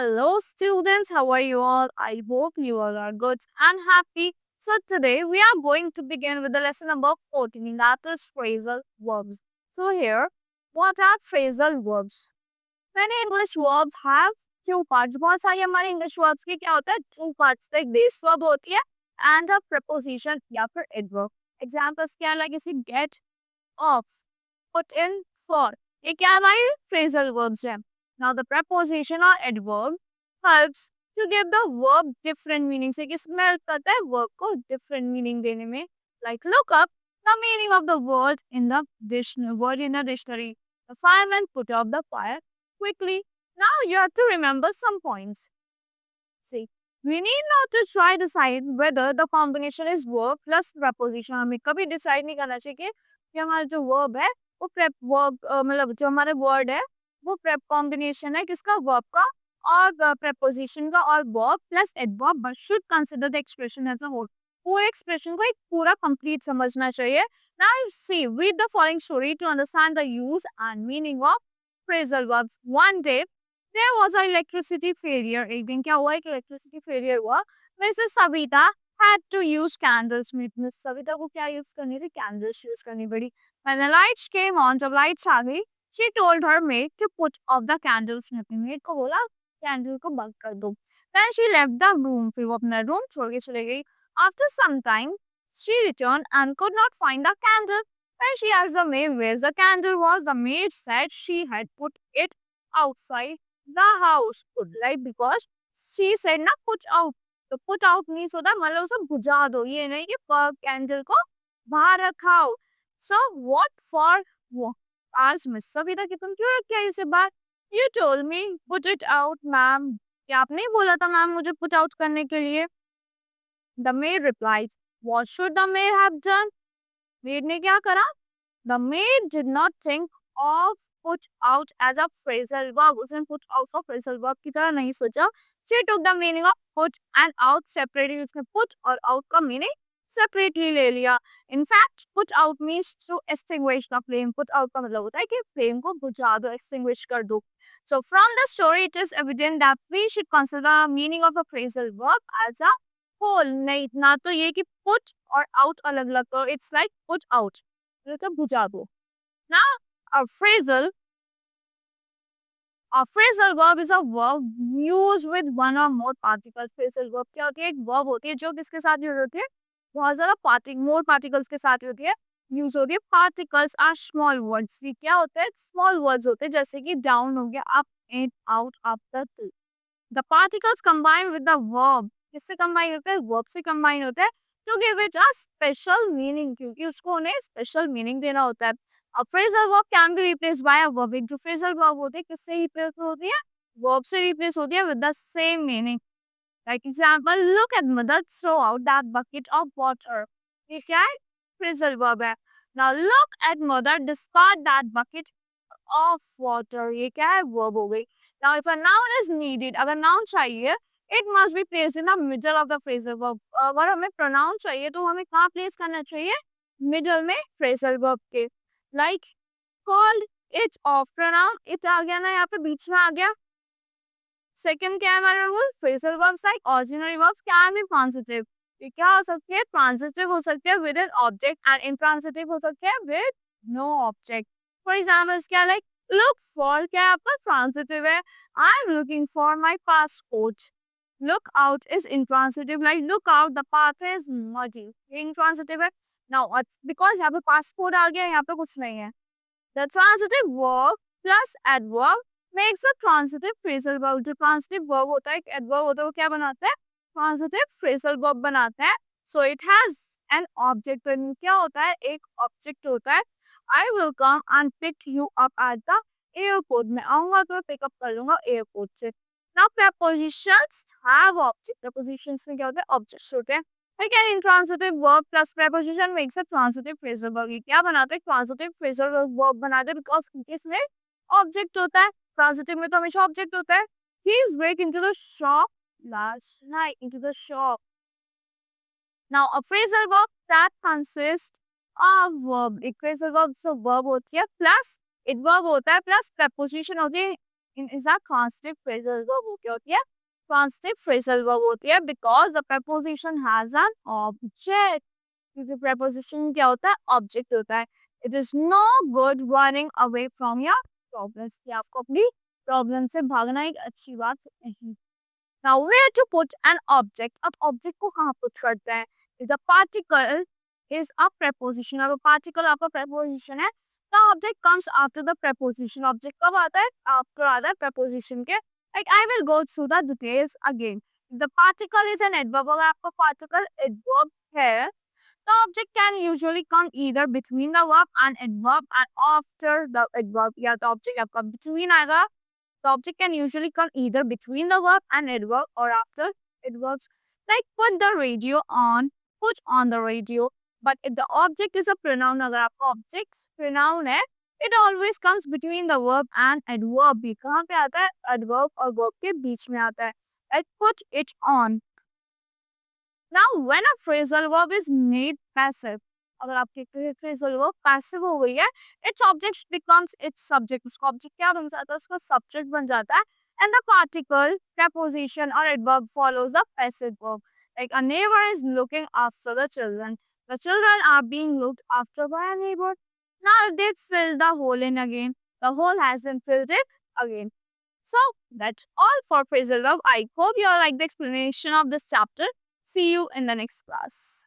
Hello, students. How are you all? I hope you all are good and happy. So, today we are going to begin with the lesson number 14, that is phrasal verbs. So, here, what are phrasal verbs? Many English verbs have two parts. बहुत सारी हमारे English verbs के क्या होता है? Two parts. एक base verb होती है and a preposition या फिर adverb. Examples क्या है? Like इसे get, off, put in, for. ये क्या हमारी phrasal verbs है. Now the preposition or adverb helps to give the verb different meaning. से किसमें help करता है verb को different meaning देने में. Like look up the meaning of the word in the dictionary. The fireman put out the fire quickly. Now you have to remember some points. See, we need not to try decide whether the combination is verb plus preposition. हमें कभी decide नहीं करना चाहिए कि हमारा जो verb है वो prep verb मतलब जो हमारा word है वो prep combination है किसका verb का और preposition का और verb plus adverb, but should consider the expression as a whole. पूरे expression को एक पूरा complete समझना चाहिए. Now see, read the following story to understand the use and meaning of phrasal verbs. One day there was a electricity failure. एक दिन क्या हुआ? एक electricity failure हुआ. Mrs. Savita had to use candles. Miss Savita को क्या use करनी थी? Candles use करनी पड़ी. When the lights came on, जब lights आ गई, she told her maid to put off the candles. अपनी maid को बोला candle को बंद कर दो. Then she left the room. फिर वो अपना room छोड़ के चले गई. After some time, she returned and could not find the candle. When she asked the maid where the candle was, the maid said she had put it outside the house. Put, like because she said ना put out. तो put out means होता है मतलब उसे बुझा दो. ये नहीं कि candle को बाहर रखाओ. So what for? वो आज मिस सविता कि तुम क्यों रखे हैं इसे बाहर? You told me put it out, ma'am. क्या आपने ही बोला था मैम मुझे put out करने के लिए? The maid replied. What should the maid have done? Maid ने क्या करा? The maid did not think of put out as a phrasal verb. उसने put out को phrasal verb की तरह नहीं सोचा. She took the meaning of put and out separately. उसने put और out का meaning separately ले लिया. In fact, put out means to extinguish the flame. Put out का मतलब होता है कि flame को बुझा दो, extinguish कर दो. So from the story, it is evident that we should consider the meaning of a phrasal verb as a whole. नहीं ना तो ये कि put और out अलग-अलग करो. It's like put out. मतलब बुझा दो. Now, a phrasal verb is a verb used with one or more particles. Phrasal verb क्या होती है? एक verb होती है जो किसके साथ यूज होती है? बहुत ज़्यादा more particles के साथ होती है. यूज होती है. Particles are small words. ये क्या होते हैं? Small words होते हैं जैसे कि down हो गया, up, in, out, after, to. The particles combine with the verb. किससे combine होते हैं? Verb से combine होते हैं to give it a special meaning क्योंकि उसको उन्हें special meaning देना होता है. A phrasal verb can be replaced by a verb. एक जो phrasal verb होती है किससे replace होती है? Verb से replace होती है with the same meaning. Like example, look at mother throw out that bucket of water. ये क्या है? Phrasal verb है. Now look at mother discard that bucket of water. ये क्या है? Verb हो गई. Now if a noun is needed, अगर noun चाहिए, it must be placed in the middle of the phrasal verb. अगर हमें pronoun चाहिए तो हमें कहाँ place करना चाहिए? Middle में phrasal verb के. Like called it off. Pronoun it आ गया ना यहाँ पे बीच में आ गया. Second क्या है हमारा rule? Phrasal verbs like auxiliary verbs क्या है? Intransitive. ये क्या हो सकती है? Transitive हो सकती है with an object and intransitive हो सकती है with no object. For example क्या like look for क्या है आपका transitive है. I'm looking for my passport. Look out is intransitive. Like look out the path is muddy. ये intransitive है. Now because यहाँ पे passport आ गया यहाँ पे कुछ नहीं है. The transitive verb plus adverb makes a transitive phrasal verb. जो transitive verb होता है, एक adverb होता है, वो क्या बनाता है? Transitive phrasal verb बनाता है. So it has an object. तो क्या होता है? एक object होता है. I will come and pick you up at the airport. मैं आऊँगा तो pick up कर लूँगा airport से. Now prepositions have object. Prepositions में क्या होता है? Objects होते हैं. Again, intransitive verb plus preposition makes a transitive phrasal verb. ये क्या बनाते हैं? Transitive phrasal verb बनाते हैं because इसमें object होता है. Transitive में तो हमेशा object होता है. Thieves break into the shop last night. Into the shop. Now, a phrasal verb that consists of verb. एक phrasal verb so verb होती है plus adverb होता है plus preposition होती है. in is a transitive phrasal verb. वो क्या होती है? Transitive phrasal verb होती है because the preposition has an object. क्योंकि preposition क्या होता है? Object होता है. It is no good running away from your problems. कि आपको अपनी problem से भागना एक अच्छी बात नहीं. Now where to put an object? अब object को कहाँ put करते हैं? If the particle is a preposition. अगर particle आपका preposition है, the object comes after the preposition. Object कब आता है? After आता है preposition के. Like I will go through the details again. If the particle is an adverb. अगर आपका particle adverb है, the object can usually come either between the verb and adverb and after the adverb. या तो object आपका between आएगा. The object can usually come either between the verb and adverb or after adverbs. Like put the radio on, put on the radio. But if the object is a pronoun, अगर आपका object pronoun है, it always comes between the verb and adverb. भी कहाँ पे आता है? Adverb और verb के बीच में आता है. Like put it on. Now when a phrasal verb is made passive, अगर आपकी phrasal verb passive हो गई है, its object becomes its subject. उसका object क्या बन जाता है? उसका subject बन जाता है. And the particle, preposition or adverb follows the passive verb. Like a neighbor is looking after the children. The children are being looked after by a neighbor. Now if they fill the hole in again, the hole has been filled it again. So that's all for phrasal verb. I hope you all like the explanation of this chapter. See you in the next class.